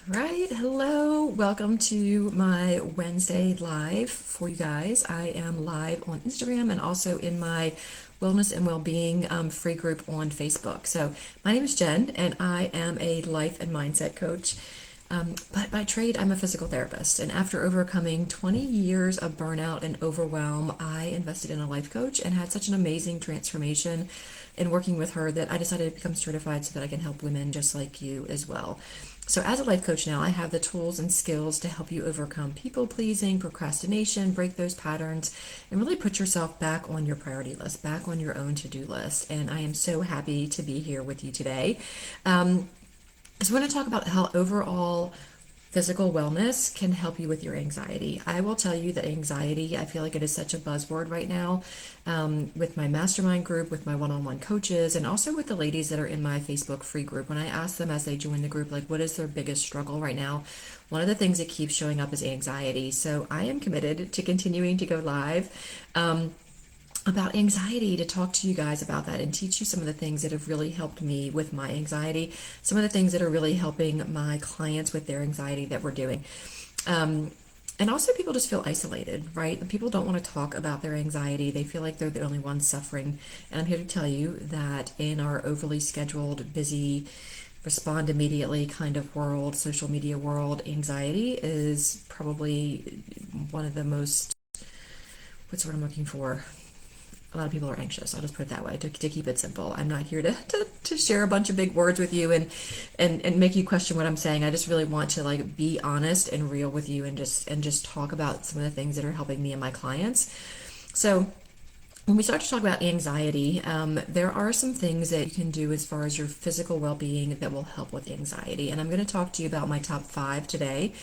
Right, hello, welcome to my Wednesday live for you guys. I am live on Instagram and also in my wellness and well-being free group on Facebook. So my name is Jen and I am a life and mindset coach. But by trade, I'm a physical therapist. And after overcoming 20 years of burnout and overwhelm, I invested in a life coach and had such an amazing transformation in working with her that I decided to become certified so that I can help women just like you as well. So, as a life coach now, I have the tools and skills to help you overcome people pleasing, procrastination, break those patterns, and really put yourself back on your priority list, back on your own to do list. And I am so happy to be here with you today. So, we're going to talk about how overall physical wellness can help you with your anxiety. I will tell you that anxiety, I feel like it is such a buzzword right now with my mastermind group, with my one-on-one coaches, and also with the ladies that are in my Facebook free group. When I ask them as they join the group, like, what is their biggest struggle right now? One of the things that keeps showing up is anxiety. So I am committed to continuing to go live. About anxiety to talk to you guys about that and teach you some of the things that have really helped me with my anxiety, some of the things that are really helping my clients with their anxiety that we're doing. And also, people just feel isolated, right? People don't want to talk about their anxiety. They feel like they're the only ones suffering. And I'm here to tell you that in our overly scheduled, busy, respond immediately kind of world, social media world, anxiety is probably one of the most, what's the word I'm looking for? A lot of people are anxious. I'll just put it that way to keep it simple. I'm not here to share a bunch of big words with you and make you question what I'm saying. I just really want to like be honest and real with you and just talk about some of the things that are helping me and my clients. So when we start to talk about anxiety, there are some things that you can do as far as your physical well-being that will help with anxiety. And I'm going to talk to you about my top 5 today.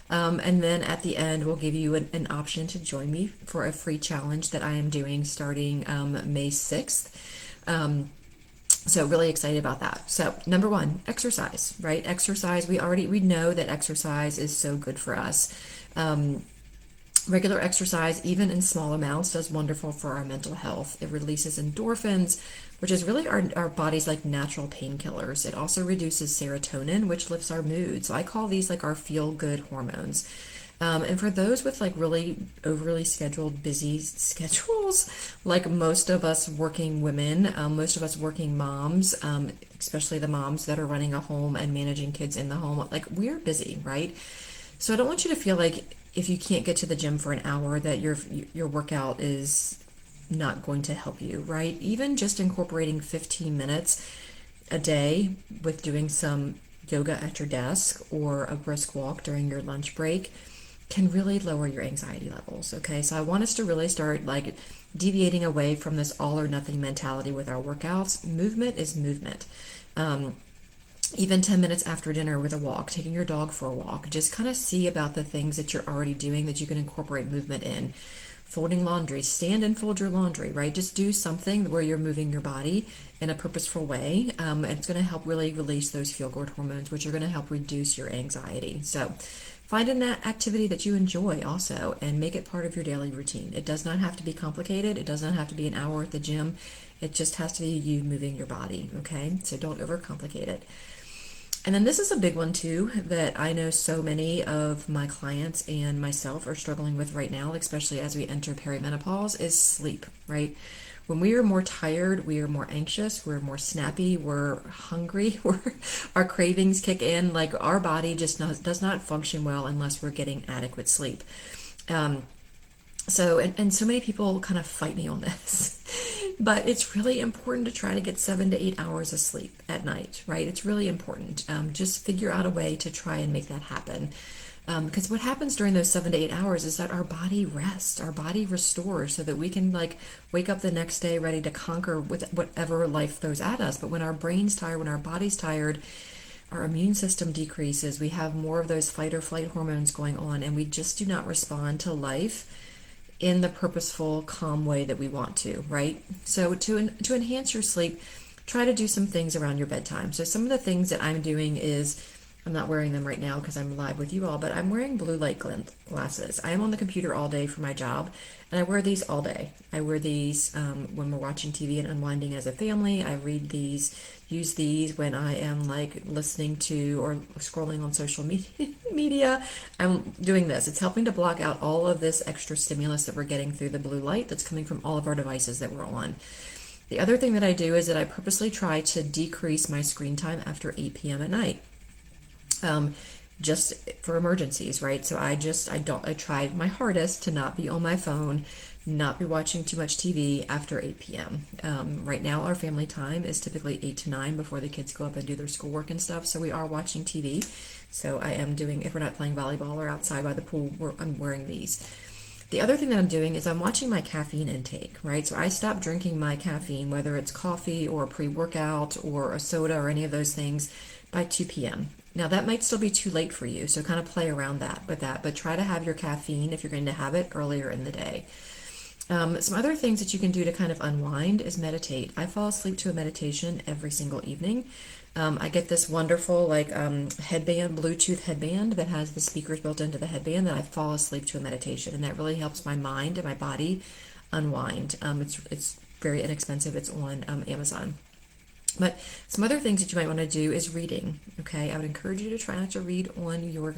And then at the end, we'll give you an option to join me for a free challenge that I am doing starting May 6th. So really excited about that. So number 1, exercise, right? Exercise, we know that exercise is so good for us. Regular exercise, even in small amounts, does wonderful for our mental health. It releases endorphins, which is really our body's like natural painkillers. It also reduces serotonin, which lifts our mood. So I call these like our feel-good hormones. And for those with like really overly scheduled, busy schedules, like most of us working women, most of us working moms, especially the moms that are running a home and managing kids in the home, like we're busy, right? So I don't want you to feel like if you can't get to the gym for an hour that your workout is not going to help you, right? Even just incorporating 15 minutes a day with doing some yoga at your desk or a brisk walk during your lunch break can really lower your anxiety levels, okay? So I want us to really start like deviating away from this all or nothing mentality with our workouts. Movement is movement. Even 10 minutes after dinner with a walk, taking your dog for a walk, just kind of see about the things that you're already doing that you can incorporate movement in. Folding laundry, stand and fold your laundry, right? Just do something where you're moving your body in a purposeful way. And it's going to help really release those feel-good hormones, which are going to help reduce your anxiety. So find an activity that you enjoy also and make it part of your daily routine. It does not have to be complicated. It does not have to be an hour at the gym. It just has to be you moving your body, okay? So don't overcomplicate it. And then this is a big one too that I know so many of my clients and myself are struggling with right now, especially as we enter perimenopause, is sleep, right? When we are more tired, we are more anxious, we're more snappy, we're hungry, our cravings kick in, like our body just does not function well unless we're getting adequate sleep. And so many people kind of fight me on this. But it's really important to try to get 7 to 8 hours of sleep at night, right? It's really important. Just figure out a way to try and make that happen. Because what happens during those 7 to 8 hours is that our body rests, our body restores so that we can like wake up the next day ready to conquer with whatever life throws at us. But when our brain's tired, when our body's tired, our immune system decreases. We have more of those fight or flight hormones going on, and we just do not respond to life in the purposeful, calm way that we want to, right? So to enhance your sleep, try to do some things around your bedtime. So some of the things that I'm doing is I'm not wearing them right now because I'm live with you all, but I'm wearing blue light glasses. I am on the computer all day for my job, and I wear these all day. I wear these when we're watching TV and unwinding as a family. I read these, use these when I am like listening to or scrolling on social media. I'm doing this. It's helping to block out all of this extra stimulus that we're getting through the blue light that's coming from all of our devices that we're on. The other thing that I do is that I purposely try to decrease my screen time after 8 p.m. at night. Just for emergencies, right? So I try my hardest to not be on my phone, not be watching too much TV after 8 p.m. Right now, our family time is typically 8 to 9 before the kids go up and do their schoolwork and stuff. So we are watching TV. So I am doing, if we're not playing volleyball or outside by the pool, I'm wearing these. The other thing that I'm doing is I'm watching my caffeine intake, right? So I stop drinking my caffeine, whether it's coffee or a pre-workout or a soda or any of those things, by 2 p.m. Now that might still be too late for you, so kind of play around but try to have your caffeine if you're going to have it earlier in the day. Some other things that you can do to kind of unwind is meditate. I fall asleep to a meditation every single evening. I get this wonderful headband, Bluetooth headband that has the speakers built into the headband that I fall asleep to a meditation, and that really helps my mind and my body unwind. It's very inexpensive. It's on Amazon. But some other things that you might want to do is reading. Okay, I would encourage you to try not to read on your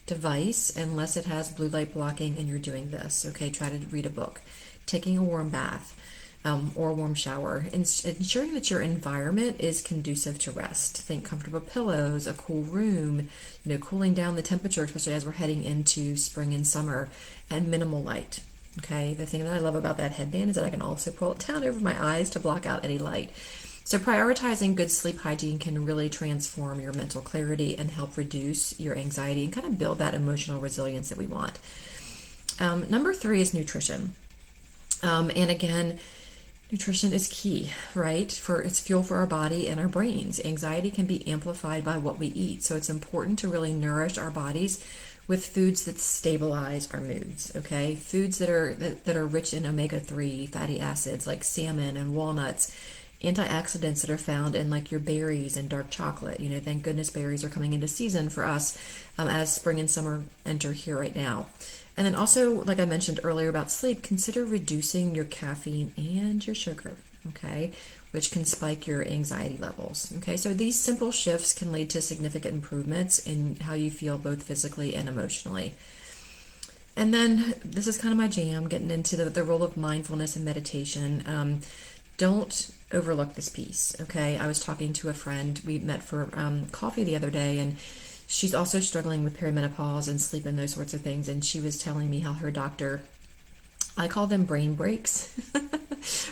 device unless it has blue light blocking and you're doing this. Okay, try to read a book, taking a warm bath, or a warm shower, and ensuring that your environment is conducive to rest. Think comfortable pillows, a cool room, cooling down the temperature, especially as we're heading into spring and summer, and minimal light. Okay, the thing that I love about that headband is that I can also pull it down over my eyes to block out any light. So prioritizing good sleep hygiene can really transform your mental clarity and help reduce your anxiety and kind of build that emotional resilience that we want. Number 3 is nutrition. And again, nutrition is key, right? It's fuel for our body and our brains. Anxiety can be amplified by what we eat. So it's important to really nourish our bodies with foods that stabilize our moods, okay? Foods that are rich in omega-3 fatty acids like salmon and walnuts, antioxidants that are found in like your berries and dark chocolate. Thank goodness berries are coming into season for us as spring and summer enter here right now. And then also, like I mentioned earlier about sleep, consider reducing your caffeine and your sugar, okay, which can spike your anxiety levels. Okay, so these simple shifts can lead to significant improvements in how you feel both physically and emotionally. And then this is kind of my jam, getting into the role of mindfulness and meditation. Don't overlook this piece, okay? I was talking to a friend. We met for coffee the other day, and she's also struggling with perimenopause and sleep and those sorts of things. And she was telling me how her doctor, I call them brain breaks.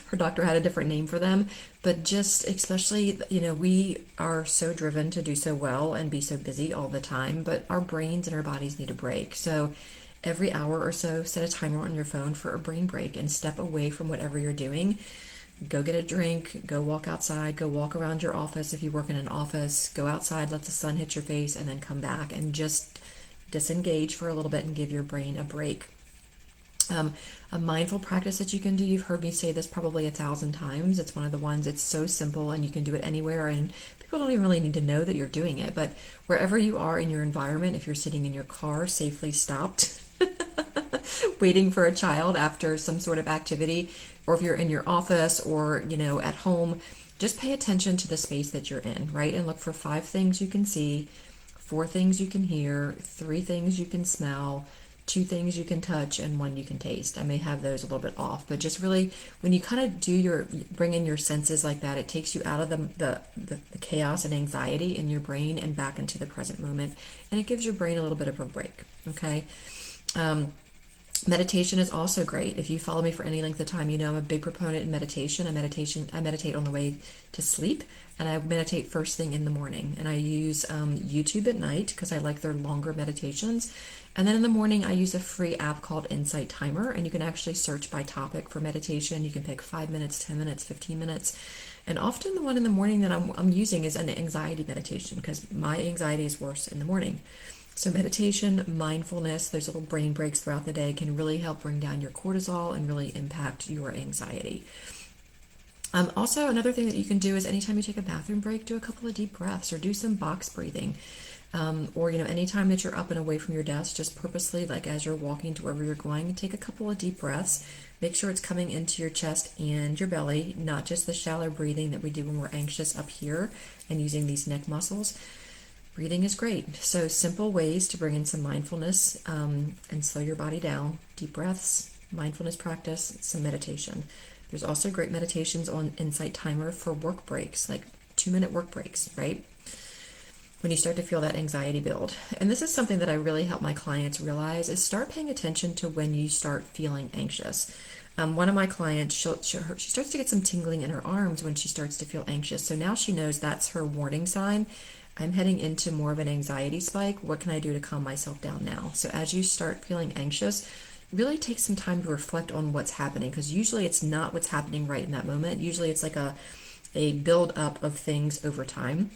Her doctor had a different name for them, but just especially, we are so driven to do so well and be so busy all the time, but our brains and our bodies need a break. So every hour or so, set a timer on your phone for a brain break and step away from whatever you're doing. Go get a drink, go walk outside, go walk around your office if you work in an office, go outside, let the sun hit your face, and then come back and just disengage for a little bit and give your brain a break. A mindful practice that you can do, you've heard me say this probably 1,000 times. It's one of the ones, it's so simple and you can do it anywhere, and people don't even really need to know that you're doing it. But wherever you are in your environment, if you're sitting in your car safely stopped, waiting for a child after some sort of activity, or if you're in your office or, at home, just pay attention to the space that you're in, right? And look for 5 things you can see, 4 things you can hear, 3 things you can smell, 2 things you can touch, and 1 you can taste. I may have those a little bit off, but just really, when you kind of bring in your senses like that, it takes you out of the chaos and anxiety in your brain and back into the present moment, and it gives your brain a little bit of a break, okay? Meditation is also great. If you follow me for any length of time, I'm a big proponent in meditation. I meditate on the way to sleep, and I meditate first thing in the morning. And I use YouTube at night because I like their longer meditations. And then in the morning, I use a free app called Insight Timer, and you can actually search by topic for meditation. You can pick 5 minutes, 10 minutes, 15 minutes. And often the one in the morning that I'm using is an anxiety meditation because my anxiety is worse in the morning. So meditation, mindfulness, those little brain breaks throughout the day can really help bring down your cortisol and really impact your anxiety. Also, another thing that you can do is anytime you take a bathroom break, do a couple of deep breaths or do some box breathing. Or, anytime that you're up and away from your desk, just purposely, like as you're walking to wherever you're going, take a couple of deep breaths. Make sure it's coming into your chest and your belly, not just the shallow breathing that we do when we're anxious up here and using these neck muscles. Breathing is great. So simple ways to bring in some mindfulness and slow your body down. Deep breaths, mindfulness practice, some meditation. There's also great meditations on Insight Timer for work breaks, like 2-minute work breaks, right? When you start to feel that anxiety build. And this is something that I really help my clients realize is start paying attention to when you start feeling anxious. One of my clients, she starts to get some tingling in her arms when she starts to feel anxious. So now she knows that's her warning sign. I'm heading into more of an anxiety spike. What can I do to calm myself down now? So as you start feeling anxious, really take some time to reflect on what's happening, because usually it's not what's happening right in that moment. Usually it's like a build up of things over time.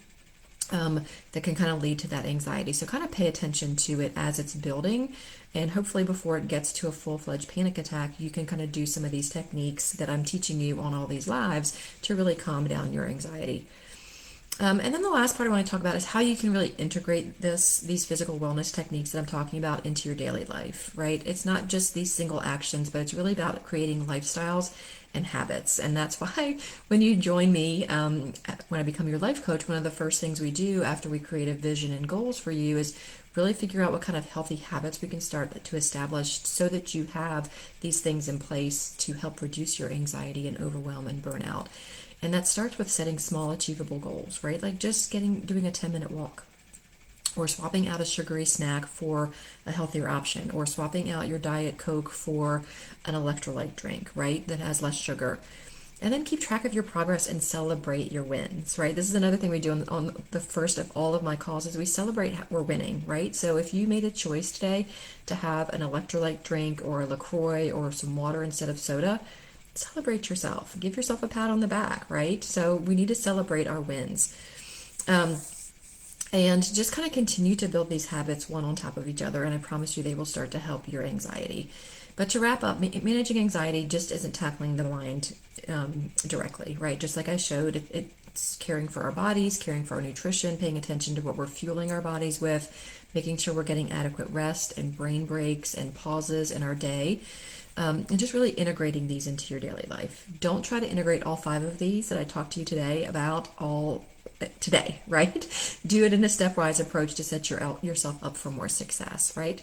That can kind of lead to that anxiety. So kind of pay attention to it as it's building, and hopefully before it gets to a full-fledged panic attack, you can kind of do some of these techniques that I'm teaching you on all these lives to really calm down your anxiety. And then the last part I want to talk about is how you can really integrate these physical wellness techniques that I'm talking about into your daily life, right? It's not just these single actions, but it's really about creating lifestyles and habits. And that's why when you join me, when I become your life coach, one of the first things we do after we create a vision and goals for you is really figure out what kind of healthy habits we can start to establish so that you have these things in place to help reduce your anxiety and overwhelm and burnout. And that starts with setting small achievable goals, right? Like just doing a 10-minute walk, or swapping out a sugary snack for a healthier option, or swapping out your Diet Coke for an electrolyte drink, right? That has less sugar. And then keep track of your progress and celebrate your wins, right? This is another thing we do on the first of all of my calls is we celebrate we're winning, right? So if you made a choice today to have an electrolyte drink or a LaCroix or some water instead of soda, celebrate yourself. Give yourself a pat on the back, right? So we need to celebrate our wins. And just kind of continue to build these habits one on top of each other, and I promise you they will start to help your anxiety. But to wrap up, managing anxiety just isn't tackling the mind directly, right? Just like I showed, it's caring for our bodies, caring for our nutrition, paying attention to what we're fueling our bodies with, making sure we're getting adequate rest and brain breaks and pauses in our day. And just really integrating these into your daily life. Don't try to integrate all 5 of these that I talked to you today about all today, right? Do it in a stepwise approach to set yourself up for more success, right?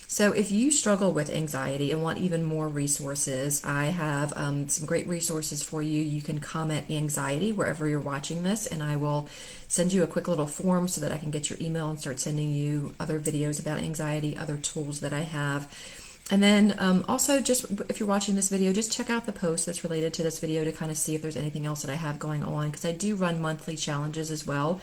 So if you struggle with anxiety and want even more resources, I have some great resources for you. You can comment anxiety wherever you're watching this, and I will send you a quick little form so that I can get your email and start sending you other videos about anxiety, other tools that I have. And then also, just if you're watching this video, just check out the post that's related to this video to kind of see if there's anything else that I have going on, because I do run monthly challenges as well.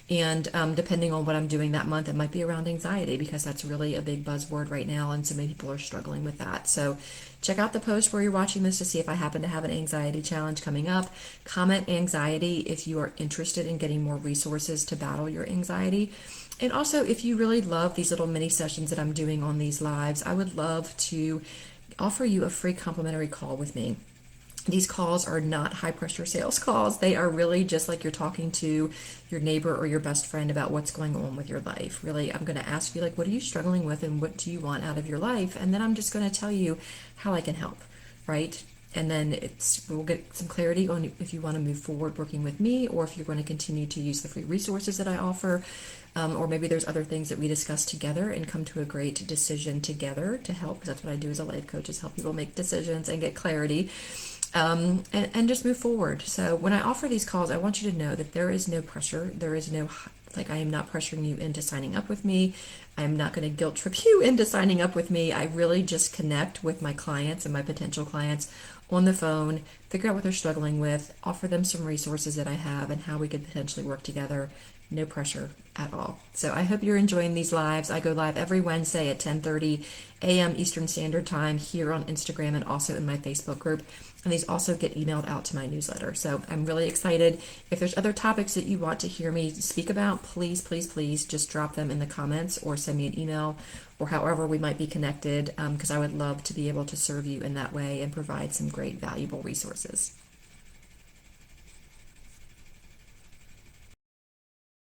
And depending on what I'm doing that month, it might be around anxiety, because that's really a big buzzword right now, and so many people are struggling with that. So check out the post where you're watching this to see if I happen to have an anxiety challenge coming up. Comment anxiety if you are interested in getting more resources to battle your anxiety. And also, if you really love these little mini sessions that I'm doing on these lives, I would love to offer you a free complimentary call with me. These calls are not high pressure sales calls. They are really just like you're talking to your neighbor or your best friend about what's going on with your life. Really, I'm going to ask you, like, what are you struggling with and what do you want out of your life? And then I'm just going to tell you how I can help, right? And then we'll get some clarity on if you want to move forward working with me, or if you're going to continue to use the free resources that I offer, or maybe there's other things that we discuss together and come to a great decision together to help, because that's what I do as a life coach, is help people make decisions and get clarity, and just move forward. So when I offer these calls, I want you to know that there is no pressure. There is no, like, I am not pressuring you into signing up with me. I'm not going to guilt trip you into signing up with me. I really just connect with my clients and my potential clients on the phone, figure out what they're struggling with, offer them some resources that I have and how we could potentially work together. No pressure at all. So I hope you're enjoying these lives. I go live every Wednesday at 10:30 a.m. Eastern Standard Time here on Instagram and also in my Facebook group. And these also get emailed out to my newsletter. So I'm really excited. If there's other topics that you want to hear me speak about, please, please, please just drop them in the comments or send me an email, or however we might be connected, because I would love to be able to serve you in that way and provide some great valuable resources.